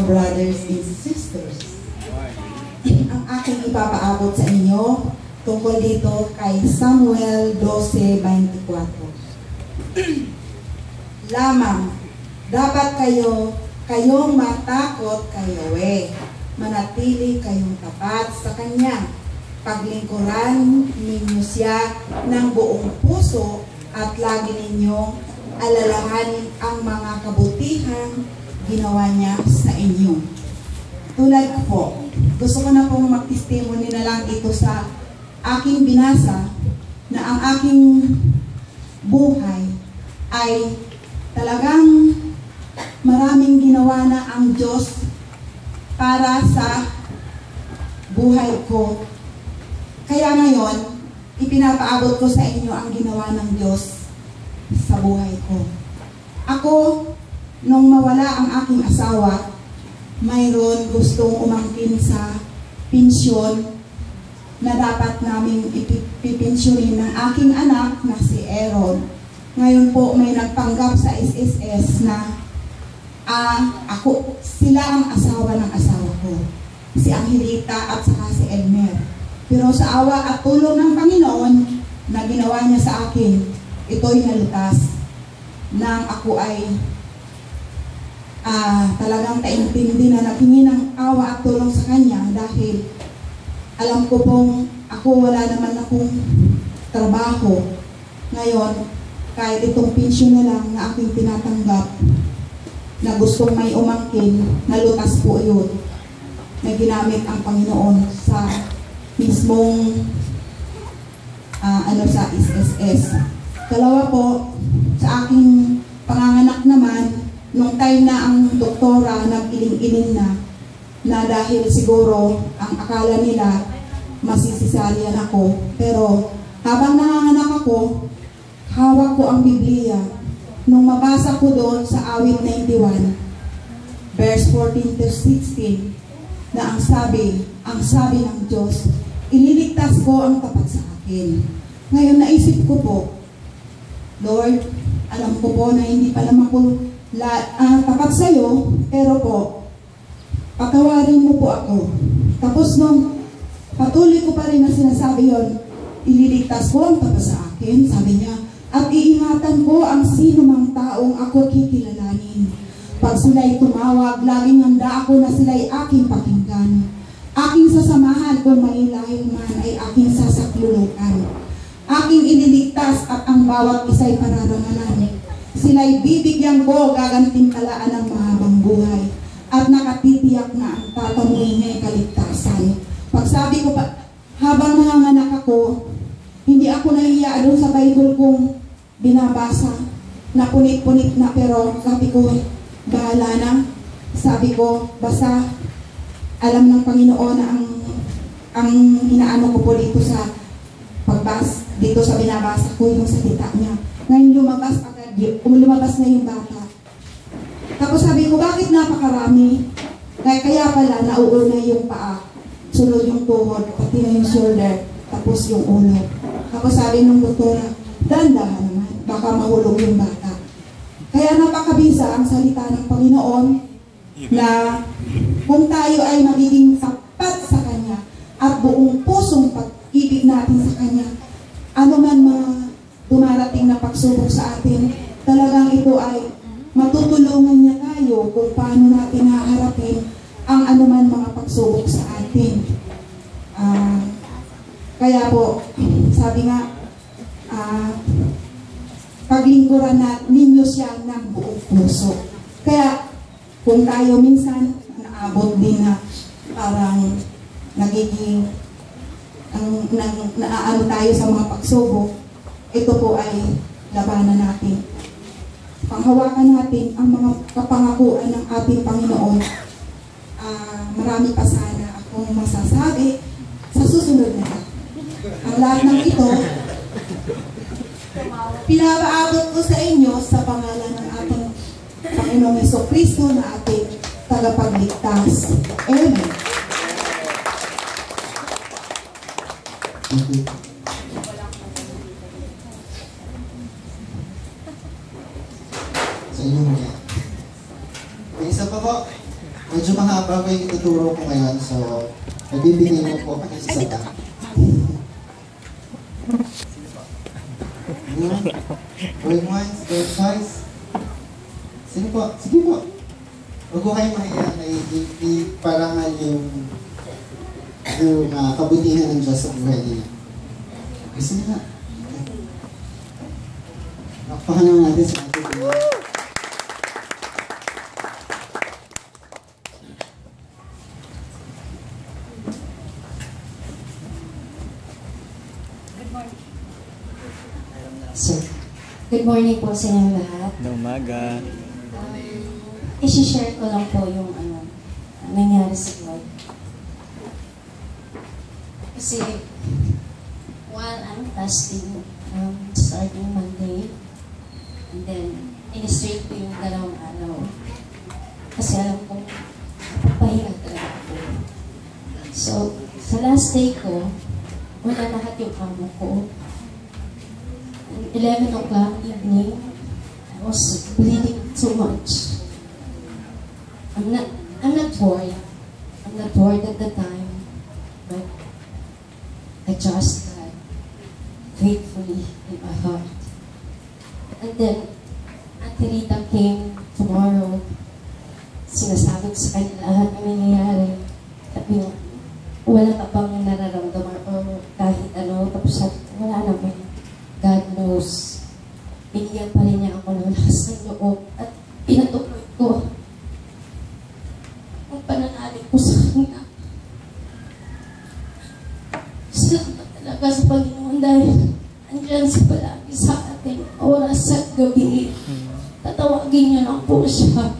mga brothers and sisters. Ang aking ipapaabot sa inyo tungkol dito kay Samuel 12:24. Lamang, dapat kayong matakot kay Yahweh, manatili kayong tapat sa Kanya, paglingkuran ninyo siya ng buong puso at lagi ninyong alalahanin ang mga kabutihang ginawa niya sa inyo. Tulad po, gusto ko na pong mag-testimony na lang ito sa aking binasa na ang aking buhay ay talagang maraming ginawa na ang Diyos para sa buhay ko. Kaya ngayon, ipinapaabot ko sa inyo ang ginawa ng Diyos sa buhay ko. Ako, nung mawala ang aking asawa, mayroon gustong umangkin sa pensyon na dapat naming ipipensyonin ng aking anak na si Aaron. Ngayon po may nagpanggap sa SSS na sila ang asawa ng asawa ko, si Angelita at saka si Elmer. Pero sa awa at tulong ng Panginoon na ginawa niya sa akin, ito'y nalutas nang ako ay talagang taintindi na naghingi ng awa at tulong sa Kanya dahil alam ko pong ako wala naman akong trabaho. Ngayon, kahit itong pensyon na lang na aking tinatanggap na gustong may umangkin, nalutas po yun na ginamit ang Panginoon sa mismong sa SSS. Kalawa po, sa aking panganganak naman, nung time na ang doktora nag-iling-iling na dahil siguro ang akala nila masisisaryan ako. Pero habang nanganganak ako, hawak ko ang Biblia. Nung mabasa ko doon sa awit 91, verse 14-16, na ang sabi ng Diyos, ililigtas ko ang tapat sa akin. Ngayon naisip ko po, Lord, alam ko po na hindi pa naman ko tapat sa iyo, pero po, patawarin mo po ako. Tapos nung patuloy ko pa rin na sinasabi yon, ililigtas ko ang tapat sa akin, sabi niya, at iingatan ko ang sino mang taong ako kikilalanin. Pag sila'y tumawag, laging handa ako na sila'y aking pakinggan. Aking sasamahan kung manilahil man ay aking sasaklulukan. Aking ililigtas at ang bawat isa'y pararangalan. Sila'y bibigyan ko gagantimpalaan ng mahabang buhay at nakatitiyak na ang tatamuin niya'y kaligtasan. Pag sabi ko pa, habang nanganganak ako, hindi ako nahiya doon sa Bible kong binabasa na punit-punit na, pero sabi ko, bahala na. Sabi ko, basta alam ng Panginoon na ang inaano ko po dito sa pagbas, dito sa binabasa ko yung salita niya. Ngayon lumabas na yung bata. Tapos sabi ko, bakit napakarami? Kaya pala nauuna yung paa, sunod yung tuhod, pati na yung shoulder, tapos yung ulo. Tapos sabi ng doktora, dandahan naman, baka mahulog yung bata. Kaya napakabisa ang salita ng Panginoon na kung tayo ay magiging tapat sa Kanya at buong pusong pag-ibig natin sa Kanya, ano man mga dumarating na pagsubok sa atin, talagang ito ay matutulungan niya tayo kung paano natin haharapin ang anuman mga pagsubok sa atin. Kaya po, sabi nga, paglingkuran ninyo siya ng buong puso. Kaya, kung tayo minsan naabot din na parang nagiging naaano tayo sa mga pagsubok, ito po ay labanan natin. Panghawakan natin ang mga kapangakuan ng ating Panginoon. Marami pa sana akong masasabi sa susunod na. Ang lahat ng ito, pinapaabot ko sa inyo sa pangalan ng ating Panginoong Jesucristo na ating tagapagligtas. Amen. Sa inyo mga. May isa pa po. Medyo mahaba pa yung ituturo ko ngayon, so nagbibigay mo po ako ng isa lang. Going once, going twice. Sino po? Sige po. Huwag ko kayo mahiya na parangal yung kabutihan ng Diyos sa buhay nila. Gusto nila. Nakpahan naman natin sa ating buhay. So, good morning po sa inyong lahat. Umaga. I-share ko lang po yung nangyari sa Lord. Kasi, while I'm fasting, starting Monday, and then, in-straight ko yung 2 araw. Kasi alam kong, papahinga talaga ako. So, sa last day ko, wala lahat yung amo ko. 11 o'clock evening, I was bleeding too much. I'm not worried. I'm not worried at the time, but I trust God faithfully in my heart. And then, Auntie Rita came tomorrow. Sinasabi ko sa kanya lahat ng nangyayari. Sabi niya, wala ka bang nararamdaman or kahit ano, tapos sabi ko, wala naman. God knows. Binigyan pa rin niya ako ng lakas ng loob at pinatuloy ko ang pananalig ko sa kanya. Salamat talaga sa Panginoon dahil andyan siya palagi sa atin oras at gabi. Tatawagin niya lang po siya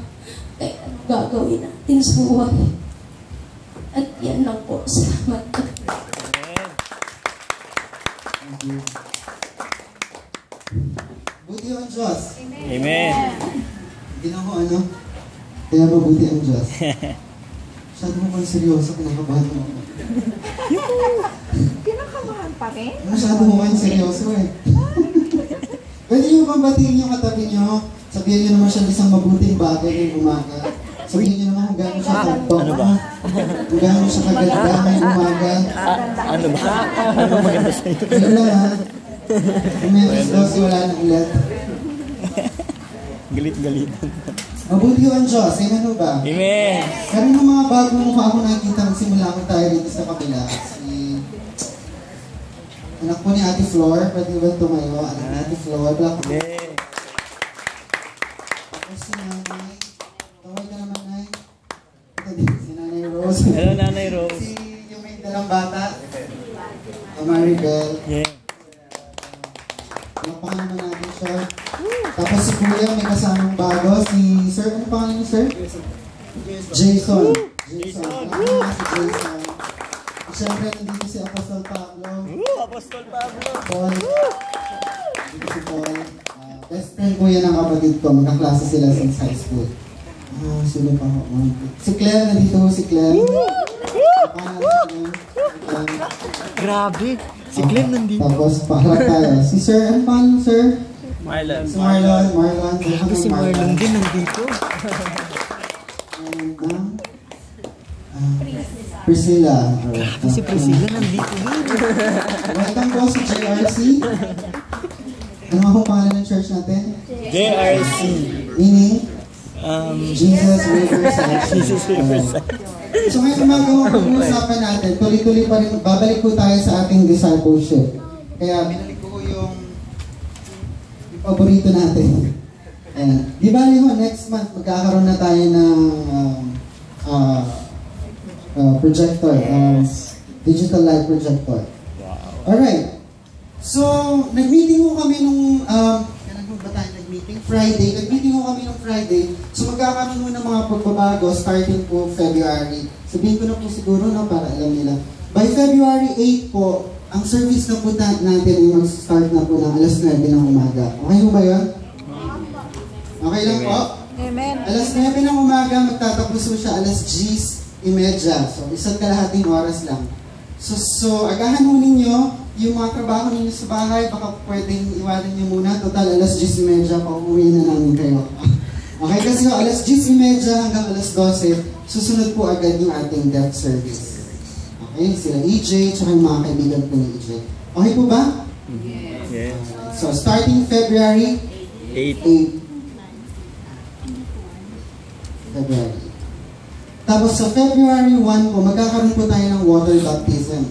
kaya ano gagawin natin sa buhay. At yan lang po. Salamat. Thank you. Buti ang Diyos. Amen. Hindi na ako kaya mabuti ang Diyos. Masyado mo kang seryoso, kinakabahan mo ako. Kinakabahan pa rin? Masyado mo kang seryoso eh. Pwede niyo bang batiin yung katabi niyo? Sabihin niyo naman siya isang mabuting bagay ngayong umaga. Sabihin niyo naman kung gaano siya kagpok. Ano ba? Kung gaano siya kaganda ngayong umaga. Ano ba? Ano maganda sa'yo? Ano lang ha? Menos daw si wala nang ulat. Galit-galitan. Mabuti ang Diyos. Amen ho ba? Amen. Pero yung mga bagong mukha ako nakikita magsimula ko tayo dito sa kabila. Si anak po ni Ate Flor. Pwede ba tumayo? Anak ni Ate Flor. Black po. Amen. Tapos si Nanay. Tawag ka naman, Nay. Ito din si Nanay Rose. Hello, Nanay Rose. Si yung may dalang bata. Maribel. Yeah. Napakan naman natin siya. Tapos si Kuya may kasamang bago. Si Sir, ano pangalan niyo, Sir? Jason. Jason. Si Jason. At syempre, nandito si Apostol Pablo. Apostol Pablo. Paul. Nandito si Paul. Best friend ko yan ang kapatid ko. Magkaklase sila since high school. Sino pa ako? Si Claire, nandito si Claire. Grabe. Si Clem nandito. Tapos, paharap tayo. Si Sir, ano pangalan, Sir? Marlon. Si Marlon. Marlon. Grabe si Marlon din nandito. Priscilla. Grabe si Priscilla nandito din. Welcome po si JRC. Ano nga po pangalan ng church natin? JRC. Meaning? Jesus Riverside. Jesus Riverside. So ngayon umagawa po usapan natin, tuloy-tuloy pa rin, babalik po tayo sa ating discipleship. Kaya binalik ko yung paborito natin. Ayan. Di ba ho, next month magkakaroon na tayo ng projector, digital light projector. Alright. So, nag-meeting ko kami nung, kailan ba tayo nag-meeting? Friday. Nag-meeting ko kami nung Friday. So, magkakaroon mo ng mga pagbabago starting po February. Sabihin ko na po siguro, no, para alam nila. By February 8 po, ang service na po natin ay mag-start na po ng alas 9 ng umaga. Okay mo ba yun? Okay lang po? Amen. Alas 9 ng umaga, magtatapos po siya alas 10:30. So, isa't kalahating oras lang. So agahan mo ninyo yung mga trabaho ninyo sa bahay, baka pwedeng iwanan nyo muna. Total, alas 10:30, pauwi na namin kayo. Okay, kasi alas 10:30 hanggang alas 12, susunod po agad yung ating death service. Okay, sila EJ, tsaka yung mga kaibigan po ni EJ. Okay po ba? Yes. So, starting February 8. 8. February. Tapos sa February 1 po, magkakaroon po tayo ng water baptism.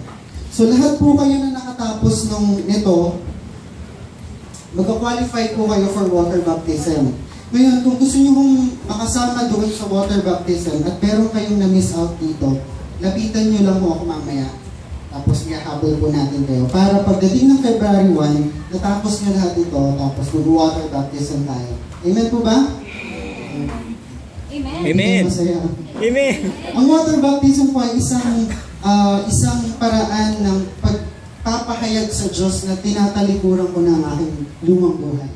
So lahat po kayo na nakatapos nito, magka-qualify po kayo for water baptism. Ngayon, kung gusto nyo pong makasama doon sa water baptism at meron kayong na-miss out dito, lapitan nyo lang po ako mamaya. Tapos ihahabol po natin kayo. Para pagdating ng February 1, natapos nyo lahat ito, tapos mag-water baptism tayo. Amen po ba? Amen. Masaya. Amen. Ang water baptism po ay isang paraan ng pagpapahayag sa Diyos na tinatalikuran ko na ang aking lumang buhay.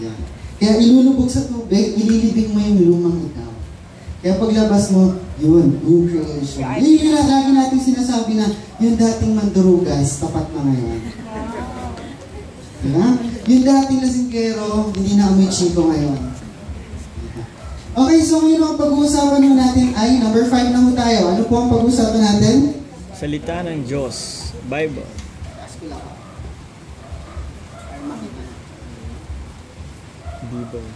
Yan. Kaya ilulubog sa tubig, ililibing mo yung lumang ikaw. Kaya paglabas mo, yun, new creation. Yun yung lagi natin sinasabi na yung dating mandurugas, tapat na ngayon. Diba? Yung dating lasinggero, hindi na amoy chiko ngayon. Okay, so ngayon ang pag-uusapan mo natin ay number 5 na ho tayo. Ano po ang pag-uusapan natin? Salita ng Diyos. Bible. Bible.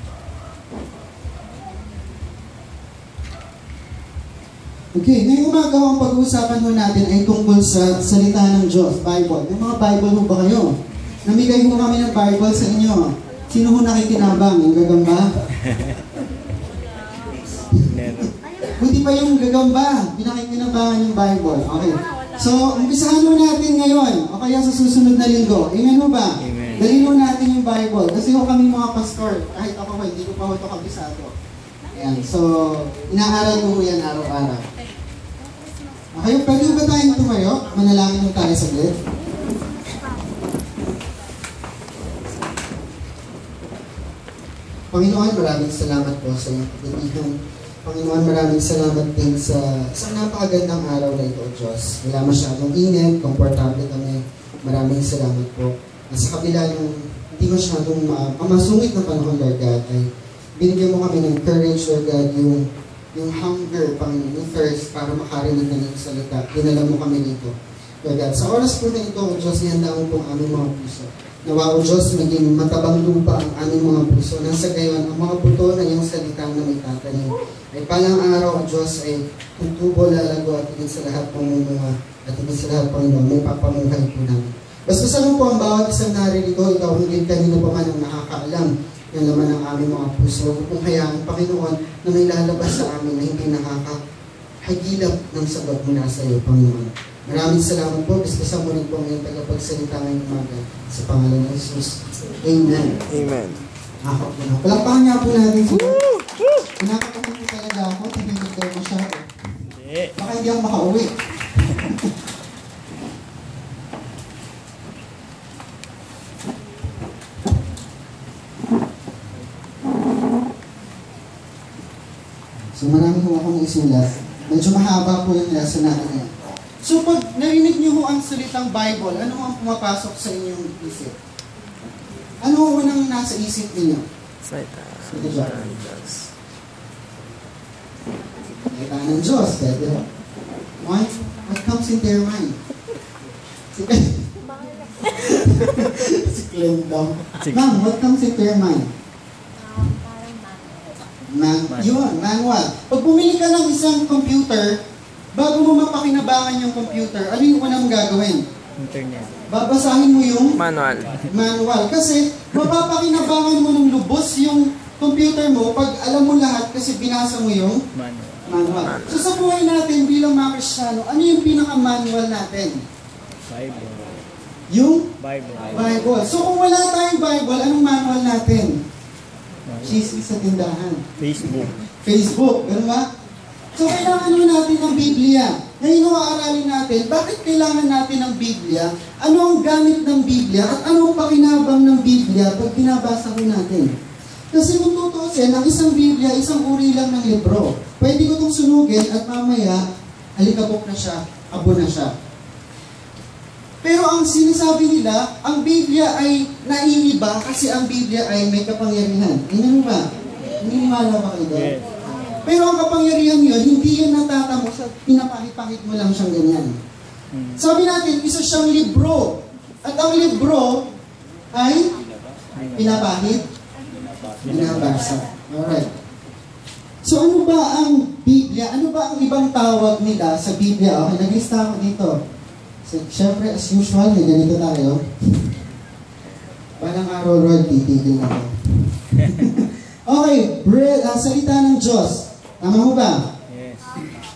Okay, ngayong umaga ang pag-uusapan mo natin ay tungkol sa salita ng Diyos, Bible. May mga Bible mo ba kayo? Namigay mo kami ng Bible sa inyo. Sino ho nakikinabang? Yung gagamba? Meron. Buti pa yung gagamba, pinakikinabangan yung Bible. Okay. So, umpisahan mo natin ngayon, o kaya sa susunod na linggo. Amen mo ba? Amen. Dalhin mo natin yung Bible. Kasi ho kami mga pastor, kahit ako hindi ko pa ho ito kabisado. Ayan. So, inaaral ko yan araw-araw. Okay, pwede ba tayong tumayo? Manalangin mo tayo saglit. Panginoon, maraming salamat po sa iyong kaibigan. Panginoon, maraming salamat din sa napakagandang araw na ito, Diyos. Wala masyadong init, komportable kami. Maraming salamat po. At sa kabila ng hindi masyadong masungit na panahon, Lord God, ay binigyan mo kami ng courage, Lord God, yung hunger, Panginoon, yung thirst para makarinig ng iyong salita. Dinala mo kami dito. Lord God, sa oras po na ito, O Diyos, ihanda mo pong aming mga puso. Nawa, O Diyos, maging matabang lupa ang aming mga puso. Nang sa gayon, ang mga buto na iyong salita na may tatanim. Ay palang araw, O Diyos, ay tutubo, lalago, at higit sa lahat ng mga, at higit sa lahat, Panginoon, may papamuhay po namin. Basta sa po ang bawat isang naririto, ikaw higit kanino pa man ang nakakaalam ng laman ng aming mga puso. Kung hayaan, Panginoon, na may lalabas sa amin na hindi nakakahagilap ng sagot mula sa iyo, Panginoon. Maraming salamat po. Biskasan mo rin po ngayong tagapagsalita ngayong umaga. Sa pangalan ng Jesus. Amen. Amen. Ako po na. Palakpakan nga po natin sila. Pinakatakin po talaga ako. Tingin daw masyado. Hindi. Baka hindi ako makauwi. So marami po akong isulat. Medyo mahaba po yung lesson natin ngayon. So pag narinig niyo ho ang salitang Bible, ano ang pumapasok sa inyong isip? Ano ho unang nasa isip niyo? Salita ng Diyos. Salita ng Diyos, pwede ho. What comes into your mind? Si Clem daw. Ma'am, what comes into your mind? Manual. Pag bumili ka ng isang computer, bago mo mapakinabangan yung computer, ano yung unang gagawin? Internet. Babasahin mo yung Manual. Kasi mapapakinabangan mo ng lubos yung computer mo pag alam mo lahat kasi binasa mo yung manual. So sa buhay natin bilang mga Kristiyano, ano yung pinaka-manual natin? Bible. Yung Bible. So kung wala tayong Bible, anong manual natin? Cheesy sa tindahan. Facebook, gano'n ba? So, kailangan mo natin ng Biblia. Ngayon, aaralin natin, bakit kailangan natin ng Biblia? Ano ang gamit ng Biblia? At ano ang pakinabang ng Biblia pag binabasa ko natin? Kasi kung tutusin, ang isang Biblia, isang uri lang ng libro. Pwede ko itong sunugin at mamaya, halikabok na siya, abo na siya. Pero ang sinasabi nila, ang Biblia ay naiiba kasi ang Biblia ay may kapangyarihan. Hindi ba? Naniniwala ba kayo doon? Yes. Pero ang kapangyarihan yun, hindi yun natatamo sa pinapahit-pahit mo lang siyang ganyan. Sabi natin, isa siyang libro. At ang libro ay pinapahit, binabasa. Alright. So ano ba ang Biblia? Ano ba ang ibang tawag nila sa Biblia? Okay, naglista ako dito. So, syempre, as usual, may ganito tayo. Balang araw, Lord, titigil na ako. Okay, bread, salita ng Diyos. Tama mo ba? Yes.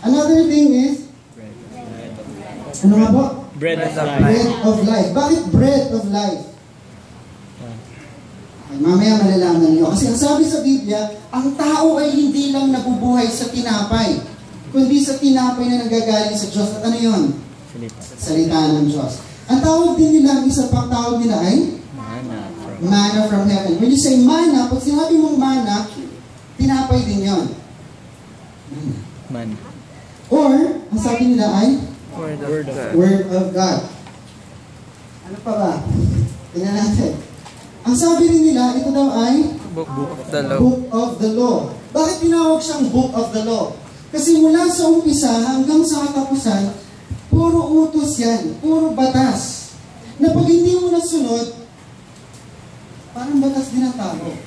Another thing is, ano nga po? Bread of life. Bread of life. Bakit bread of life? Okay, mamaya malalaman niyo. Kasi ang sabi sa Biblia, ang tao ay hindi lang nabubuhay sa tinapay, kundi sa tinapay na nanggagaling sa Diyos. At ano yun? Salita ng Diyos. Ang tawag din nila, ang isa pang tawag nila ay manna from heaven. When you say manna, pag sinabi mong manna, tinapay din yun. Man. Or, ang sabi nila ay Word of God. Word of God. Ano pa ba? Tingnan natin. Ang sabi rin nila, ito daw ay Book of the Law. Book of the Law. Bakit tinawag siyang Book of the Law? Kasi mula sa umpisa hanggang sa katapusan, puro utos yan, puro batas. Na pag hindi mo nasunod, parang batas din ang tao.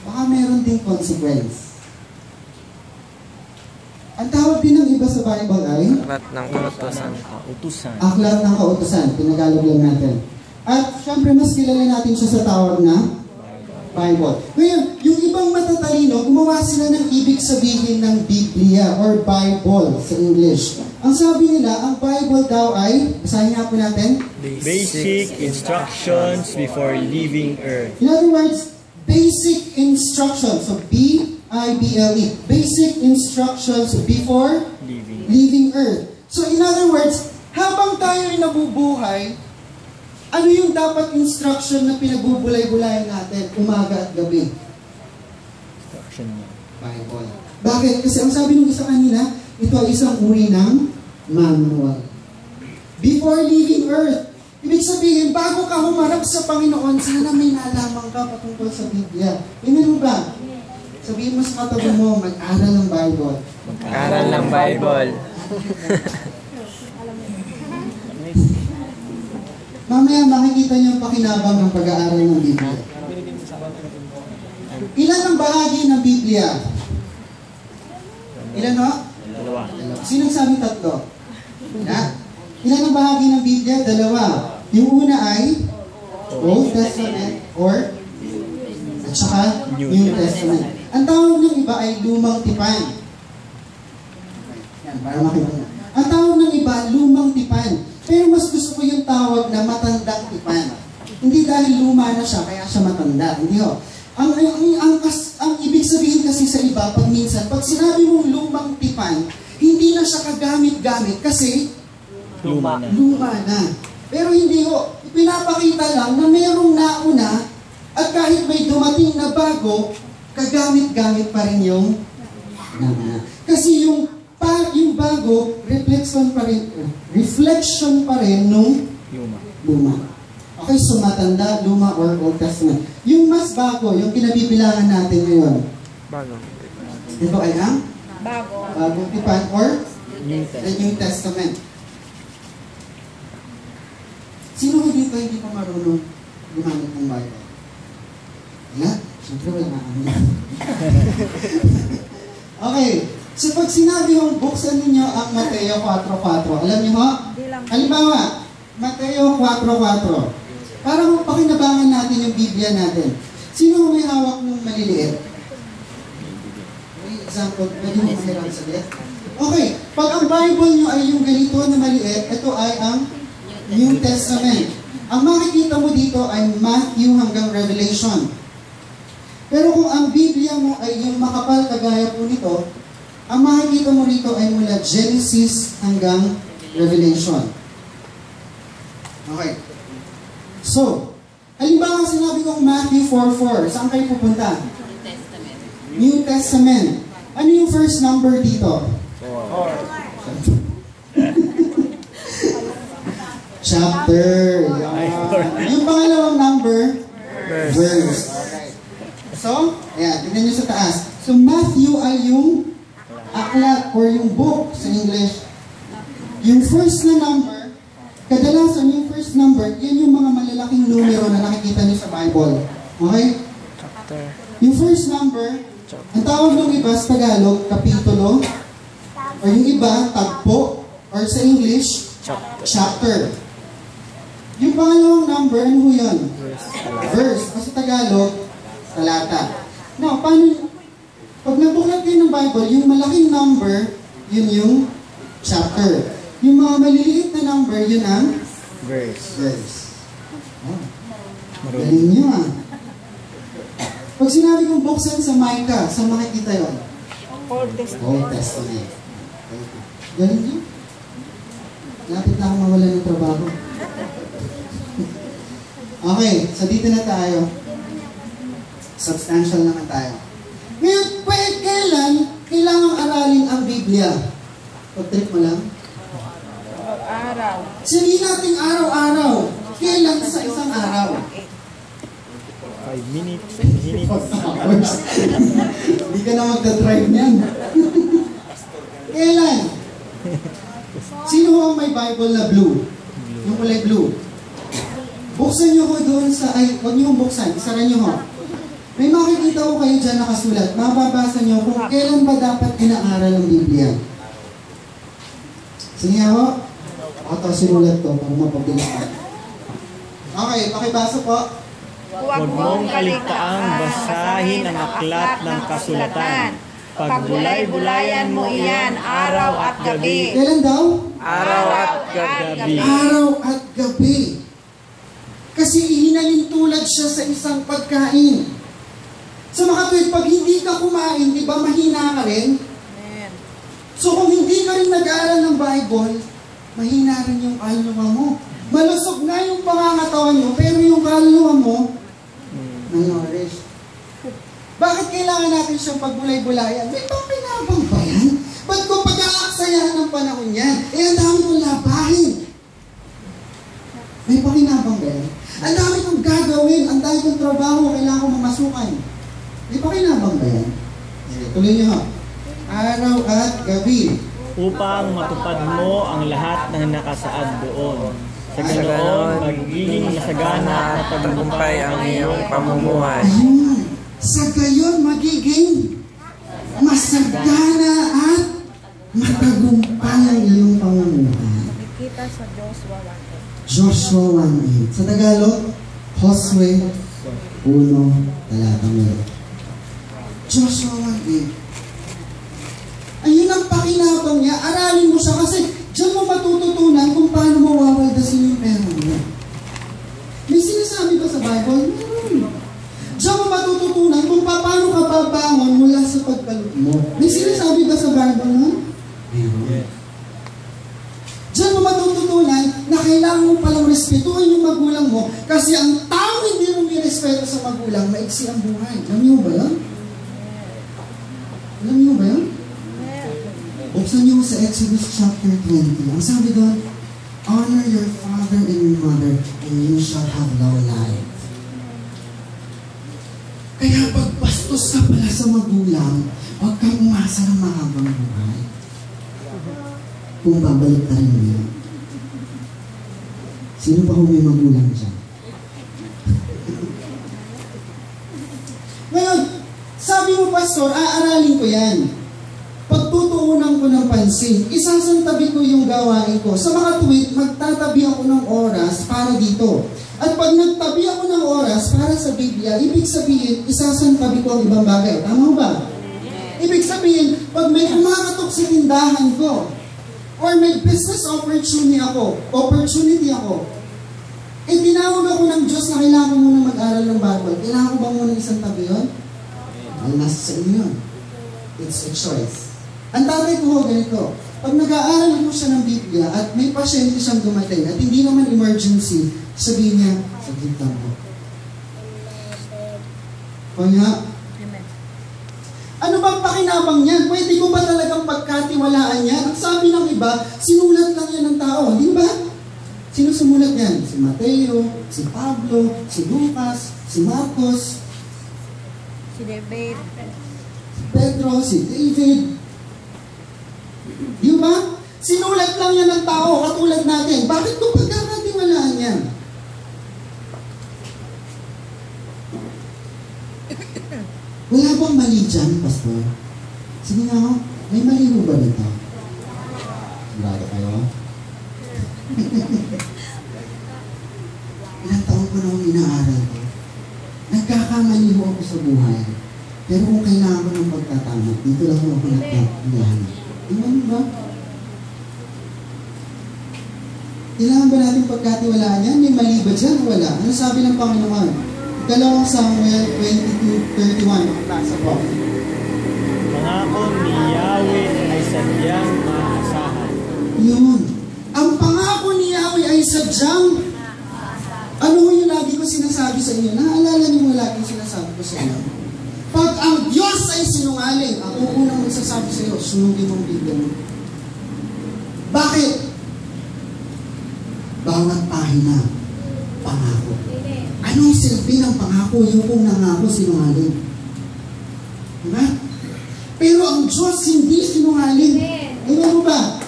Baka meron ding consequence. Ang tawag din ng iba sa Bible ay Aklat ng Kautusan. Utusan. Aklat ng Kautusan. Pinagalog lang natin. At syempre, mas kilala natin siya sa tawag na Bible. Ngayon, yung ibang matatalino, gumawa sila ng ibig sabihin ng Biblia or Bible sa English. Ang sabi nila, ang Bible daw ay, basahin nga po natin, Basic instructions before leaving earth. in other words, basic instructions. So, B-I-B-L-E. Basic instructions before Leaving. leaving earth. So, in other words, habang tayo ay nabubuhay, ano yung dapat instruction na pinagbubulay-bulayan natin umaga at gabi? Instruction niya. Bible. Bakit? Kasi ang sabi ng isa kanina, ito ay isang uri ng manual. Before leaving earth, ibig sabihin, bago ka humarap sa Panginoon, sana may nalaman ka patungkol sa Biblia. Amen mo ba? Sabihin mo sa katabi mo, mag-aral ng Bible. Aral ng Bible. Mamaya makikita niyo ang pakinabang ng pag-aaral ng Biblia. Ilan ang bahagi ng Biblia? Ilan ho? Dalawa. Sino sabi tatlo? Ilan ang bahagi ng Biblia? Dalawa. Yung una ay Old Testament or at saka New Testament. Ang tawag ng iba ay lumang tipan. Yan, para makita niyo. Ang tawag ng iba, lumang tipan. Pero mas gusto ko yung tawag na matandang tipan. Hindi dahil luma na siya, kaya siya matanda. Hindi ho. Ang ibig sabihin kasi sa iba, pag minsan, pag sinabi mong lumang tipan, hindi na siya kagamit-gamit kasi Luma na. luma na. Pero hindi ho. Pinapakita lang na mayroong nauna at kahit may dumating na bago, kagamit-gamit pa rin yung nauna. Kasi yung bago, reflection pa rin nung luma. Okay, so matanda, luma, or Old Testament. Yung mas bago, yung kinabibilangan natin ngayon. Bago. Ito ay ang bagong tipan or the New Testament. Sino ko dito hindi pa marunong gumamit ng Bible? Yan? Siyempre wala na. Okay. So pag sinabi yung buksan ninyo ang Mateo 4:4, alam niyo ho? Halimbawa, Mateo 4:4. Para pakinabangan natin yung Biblia natin. Sino may hawak ng maliliit? May example, pwede mo mahirap sa liit? Okay, pag ang Bible nyo ay yung ganito na maliit, ito ay ang New Testament. Ang makikita mo dito ay Matthew hanggang Revelation. Pero kung ang Biblia mo ay yung makapal kagaya po nito, ang makikita mo rito ay mula Genesis hanggang Revelation. Okay. So, halimbawa sinabi kong Matthew 4:4, saan kayo pupunta? New Testament. New Testament. Ano yung first number dito? 4. Chapter. Yung pangalawang number? Verse. So, ayan, tignan nyo sa taas. So, Matthew ay yung aklat or yung book sa English. Yung first na number, kadalasan yung first number, yan yung mga malalaking numero na nakikita niyo sa Bible. Okay? Chapter. Yung first number, ang tawag ng iba sa Tagalog, kapitulo, or yung iba, tagpo, or sa English, chapter. Yung pangalawang number, ano ho yun? Verse. O sa Tagalog, talata. Now, paano, pag nabuklat kayo ng Bible, yung malaking number, yun yung chapter. Yung mga maliliit na number, yun ang verse. Oh. Galing nyo ah. Pag sinabi kong buksan sa Micah, saan makikita yun? Old Testament. Galing nyo? Lapit na ako mawala ng trabaho. Okay, so dito na tayo. Substantial naman tayo. Ngayon, kailan kailangang aralin ang Biblia? Pag-trip mo lang? Araw. Sabihin natin araw-araw. Kailan sa isang araw? 5 minutes, 10 minutes. 4 hours. Hindi ka na magdadrive niyan. Kailan? Sino ho ang may Bible na blue? Yung kulay blue. Buksan nyo ko doon sa, huwag nyo buksan, isara nyo ho. May makikita ko kayo dyan nakasulat. Mababasa nyo kung kailan ba dapat inaaral ang Biblia. Sige ho. Ako sinulat to para mapabilis ka. Okay, pakibasa po. Huwag mong kaligtaang basahin ang aklat ng kasulatan. Pagbulay-bulayan mo iyan araw at gabi. Kailan daw? Araw at gabi. Araw at gabi. Kasi ihinalintulad siya sa isang pagkain. So makatuwid, pag hindi ka kumain, di ba mahina ka rin? So kung hindi ka rin nag-aaral ng Bible, mahina rin yung kaluluwa mo. Malusog na yung pangangatawan mo, pero yung kaluluwa mo, malnourished. Bakit kailangan natin siyang pagbulay-bulayan? May pakinabang ba yan? Ba't ko pag-aaksayahan ng panahon yan? Eh, ang dami kong labahin. May pakinabang ba yan? Ang dami kong gagawin, ang dami kong trabaho, kailangan kong mamasukan. May pakinabang ba yan? Tuloy niyo ha. Araw at gabi. Upang matupad mo ang lahat ng nakasaad doon. Sa ganoon, magiging masagana at Tagumpay ang iyong pamumuhay. Ayun. Sa gayon, magiging masagana at matagumpay ang iyong pamumuhay. Nakikita sa Joshua 1. Joshua 1:8. Sa Tagalog, Josue 1:8. Joshua 1:8. Ayun ang pakinabang niya. Aralin mo siya kasi diyan mo matututunan kung paano mo wawaldasin yung pera mo. May sinasabi ba sa Bible? Meron. Diyan mo matututunan kung paano ka babangon mula sa pagkalot mo. May sinasabi ba sa Bible na? Meron. Diyan mo matututunan na kailangan mo palang respetuhin yung magulang mo kasi ang tao hindi mo nirespeto sa magulang, maiksi ang buhay. Alam niyo ba yan? Alam niyo ba yan? Buksan niyo sa Exodus chapter 20. Ang sabi doon, honor your father and your mother and you shall have long life. Kaya pag bastos ka pala sa magulang, huwag kang umasa ng mahabang buhay. Kung babalik ka rin niya. Sino pa kung may magulang dyan? Ngayon, sabi mo, Pastor, aaralin ko yan. Pagtutuunan ko ng pansin, isasantabi ko yung gawain ko. Sa mga tuwid, magtatabi ako ng oras para dito. At pag nagtabi ako ng oras para sa Biblia, ibig sabihin, isasantabi ko ang ibang bagay. Tama ba? Ibig sabihin, pag may kumakatok sa tindahan ko, or may business opportunity ako, eh tinawag ako ng Diyos na kailangan mo na mag-aral ng Bible. Kailangan ko ba muna isang tabi yun? Ay, nasa sa inyo yun. It's a choice. Ang tatay ko ganito, pag nag-aaral mo siya ng Biblia at may pasyente siyang dumating at hindi naman emergency, sabihin niya, saglit lang po. Kanya, ano bang pakinabang niyan? Pwede ko ba talagang pagkatiwalaan yan? Ang sabi ng iba, sinulat lang yan ng tao, di ba? Sino sumulat yan? Si Mateo, si Pablo, si Lucas, si Marcos. Si David. Pedro, si David. Di ba? Sinulat lang yan ng tao, katulad natin. Bakit kung pagkakatiwalaan yan? Wala bang mali dyan, Pastor? Sige nga ho, may mali mo ba dito? Sigurado kayo? Ilang taon ko na akong inaaral ko. Nagkakamali ho ako sa buhay. Pero kung kailangan ko ng pagtatama, dito lang ako nagtatama. Iwan ba? Kailangan ba natin pagkatiwalaan yan? May mali ba dyan? Wala. Ano sabi ng Panginoon? Ikalawang Samuel 22:31. Nasa po. Pangako ni Yahweh ay sadyang maasahan. Yun. Ang pangako ni Yahweh ay sadyang, ano yung lagi ko sinasabi sa inyo? Naalala niyo mo lagi sinasabi ko sa inyo? Pag ang Diyos ay sinungaling, ako unang magsasabi sa iyo, sunugin mong Biblia mo. Bakit? Bawat pahina, pangako. Anong silbi ng pangako? Yung kung nangako sinungaling. Diba? Pero ang Diyos hindi sinungaling. Alam mo ba?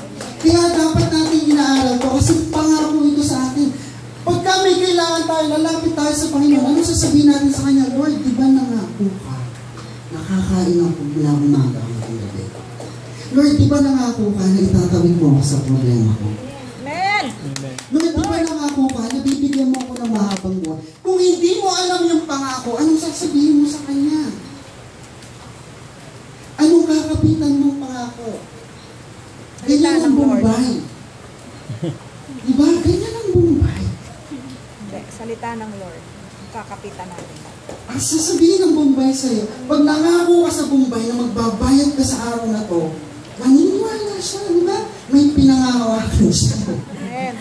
Kaya dapat natin inaaral ko kasi pangako ito sa atin. Pagka may kailangan tayo, lalapit tayo sa Panginoon, ano sasabihin natin sa Kanya? Lord, di ba nangako ka? Nakakain ako mula umaga hanggang gabi. Lord, di ba nangako ka na itatawid mo ako sa problema ko? Amen. Lord, di ba nangako ka na bibigyan mo ako ng mahabang buhay? Kung hindi mo alam yung pangako, anong sasabihin mo sa Kanya? Anong kakapitan mong pangako? Ganyan ang Bombay. Diba? Ganyan ang Bombay. Hindi, salita ng Lord. Kakapitan natin. Ang sasabihin ng Bombay sa'yo, pag nangako ka sa Bombay na magbabayad ka sa araw na to, maniniwala siya, di ba? May pinangahawakan siya. Amen.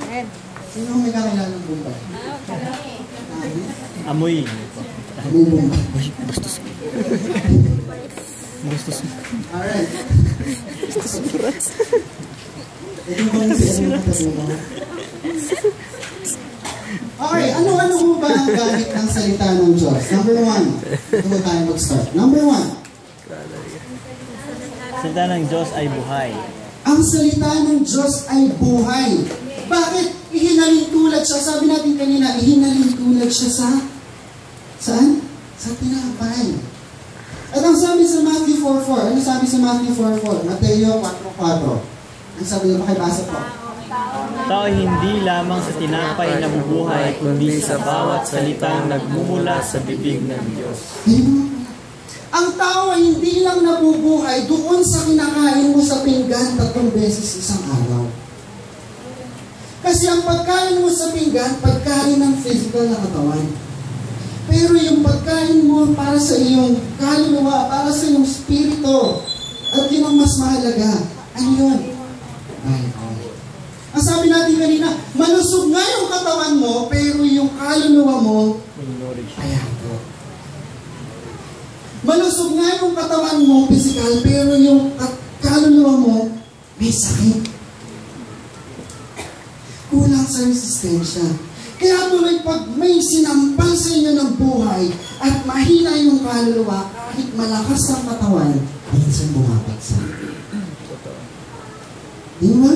Amen. Sino ang may kakilala ng Bombay? Amoy. May Bombay. Bastos. Alright. Ito bang si ano katabi mo? Okay, ano-ano mo ba ang gamit ng salita ng Diyos? Number 1. Ito mo tayo mag-start. Number 1. Salita ng Diyos ay buhay. Ang salita ng Diyos ay buhay. Bakit? Ihinalin tulad siya. Sabi natin kanina, ihinalin tulad siya sa... Saan? Sa tinapay. At ang sabi sa Matthew 4:4, ano sabi sa Matthew 4:4? Mateo 4:4. Ang sabi niyo, pakibasa po. Tao hindi lamang sa tinapay na bubuhay, kundi sa bawat salitang nagmumula sa bibig ng Diyos. Ang tao ay hindi lang nabubuhay doon sa kinakain mo sa pinggan 3 beses isang araw. Kasi ang pagkain mo sa pinggan, pagkain ng physical na katawan. Pero yung pagkain mo para sa iyong kaluluwa, para sa iyong spirito, at yun ang mas mahalaga, ano yun? Bible. Ang sabi natin kanina, malusog nga yung katawan mo, pero yung kaluluwa mo, ayato. Malusog nga yung katawan mo, physical, pero yung kaluluwa mo, may sakit. Kulang sa resistensya. Kaya tuloy pag may sinampal sa inyo ng buhay at mahina yung kaluluwa, kahit malakas ang katawan, minsan bumabagsak. Di ba?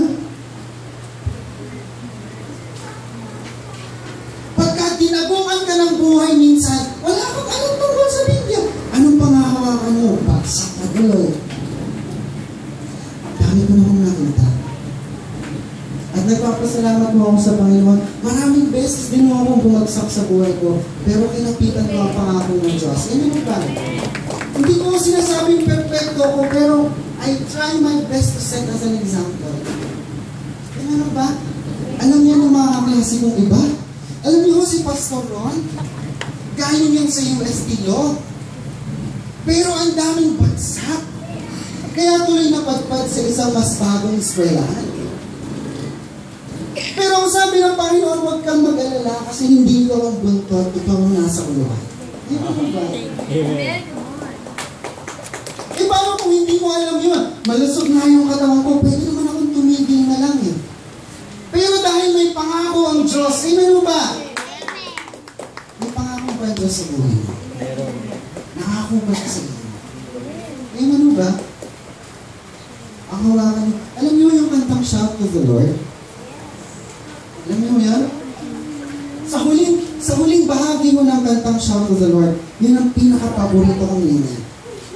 Pagka tinaguan ka ng buhay minsan, wala kang anong tungkol sa Biblia. Anong pangahawakan mo? Bagsak na tuloy. Dami ko namang nakita. At nagpapasalamat mo ako sa Panginoon. Maraming beses din mo akong bumagsak sa buhay ko, pero kinapitan ko ang pangako ng Diyos. Ano ba? Hindi ko sinasabing perfecto ko, pero I try my best to set as an example. Ano ba? Alam niyo ng mga kaklase kong iba? Alam niyo si Pastor Ron? Galing yan sa UST Law. Pero ang daming bagsak. Kaya tuloy napadpad sa isang mas bagong eskwelahan. Pero ang sabi ng Panginoon, huwag kang mag-alala kasi hindi ikaw ang buntot, ikaw ang nasa uluhan. Amen. Eh paano kung hindi mo alam yun? Malusog na yung katawan ko, pwede naman akong tumigil na lang eh. Pero dahil may pangako ang Diyos, amen mo ba? May pangako ba ang Diyos sa buhay mo? Meron. Nangako pangako ba siya sa inyo? Eh, ano ba? Ang hawakan niyo. Alam niyo yung kantang Shout to the Lord? Alam niyo yan? Sa huling bahagi mo ng kantang Shout to the Lord, yun ang pinaka-paborito kong linya.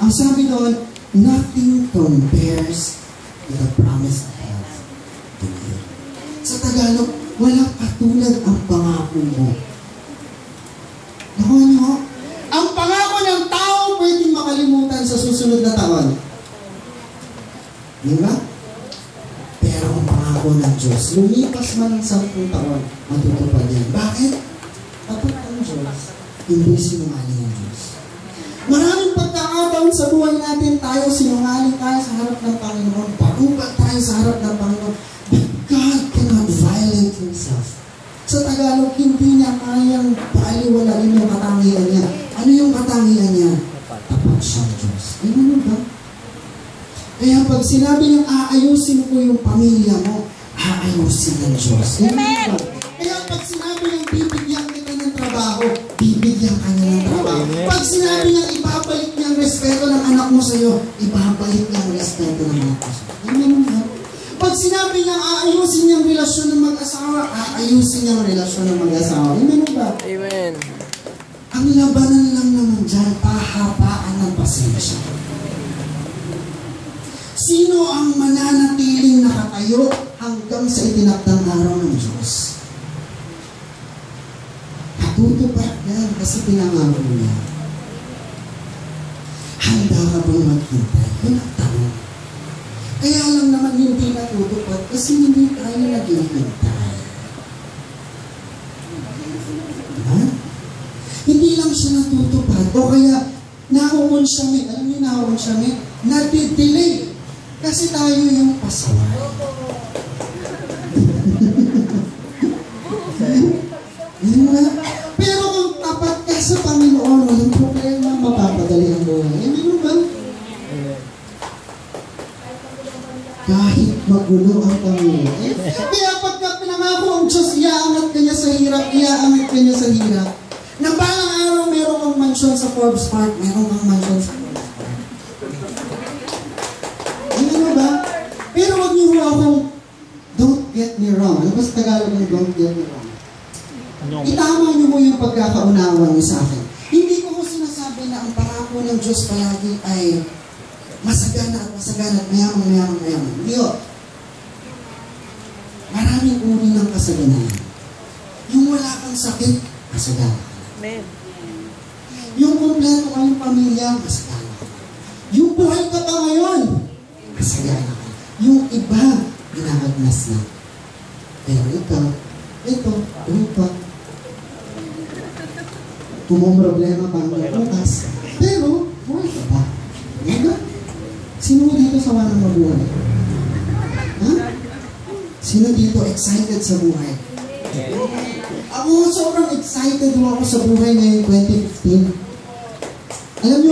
Ang sabi doon, nothing compares to the promise I have to you. Sa Tagalog, wala katulad ang pangako mo. Nakuha niyo? Ang pangako ng tao pwedeng makalimutan sa susunod na taon. Di ba? Pero ang pangako ng Diyos, lumipas man ng 10 taon, matutupad yan. Bakit? Tapat ang Diyos, hindi sinungaling ang Diyos. Maraming pagkakataon sa buhay natin, tayo sinungaling tayo sa harap ng Panginoon, pagubat tayo sa harap ng Panginoon, but God cannot violate Himself. Sa Tagalog, hindi niya kayang paaliwalain yung katangian niya. Ano yung katangian niya? Tapat siyang Diyos. Ay, ano ba? Kaya pag sinabi niyang aayusin ko yung pamilya mo, aayusin ng Diyos. Amen! Kaya pag sinabi niyang bibigyan kita ng trabaho, bibigyan ka niya ng trabaho. Pag sinabi niyang ibabalik niya ang respeto ng anak mo sa iyo, ibabalik niya ang respeto ng anak mo sa iyo. Amen ba? Pag sinabi niyang aayusin niya ang relasyon ng mag-asawa, aayusin niya ang relasyon ng mag-asawa. Amen ba? Amen. Ang labanan lang naman dyan, pahabaan ng pasensya. Sino ang mananatiling nakatayo hanggang sa itinakdang araw ng Diyos? Natutupad yan kasi pinangako niya. Handa ka bang maghintay? Yun ang tanong. Kaya lang naman hindi natutupad kasi hindi tayo naghihintay. Diba? Hindi lang siya natutupad o kaya nauunsyami. Alam niyo nauunsyami? Nadidelay. Kasi tayo yung pasaway. Pero kung tapat ka sa Panginoon, walang problema, mapapadali ang buhay. Ano ba? Kahit magulo ang Panginoon. Kaya pagka pinangako ang Diyos, iaangat ka niya sa hirap, iaangat ka niya sa hirap. Na balang araw, meron kang mansyon sa Forbes Park, meron kang mansyon sa Forbes Park. Ano ba? Pero wag niyo akong don't get me wrong. Ano ba sa Tagalog ng don't get me wrong? No. Itama niyo mo yung pagkakaunawa niyo sa akin. Hindi ko sinasabi na ang pangako ng Diyos palagi ay masagana at mayaman. Hindi o. Maraming uri ng kasaganan. Yung wala kang sakit, masagana ka. Amen. Yung kompleto kayong pamilya, masagana ka. Yung buhay ka pa ngayon, masagana ka. Yung iba, ginagagnas na. Pero ikaw, ito, pa. Kung may problema pa ang bukas. Pero, buhay ka pa. Diba? Sino dito sa walang mabuhay? Ha? Sino dito excited sa buhay? Ako, sobrang excited ako sa buhay ngayong 2015. Alam niyo,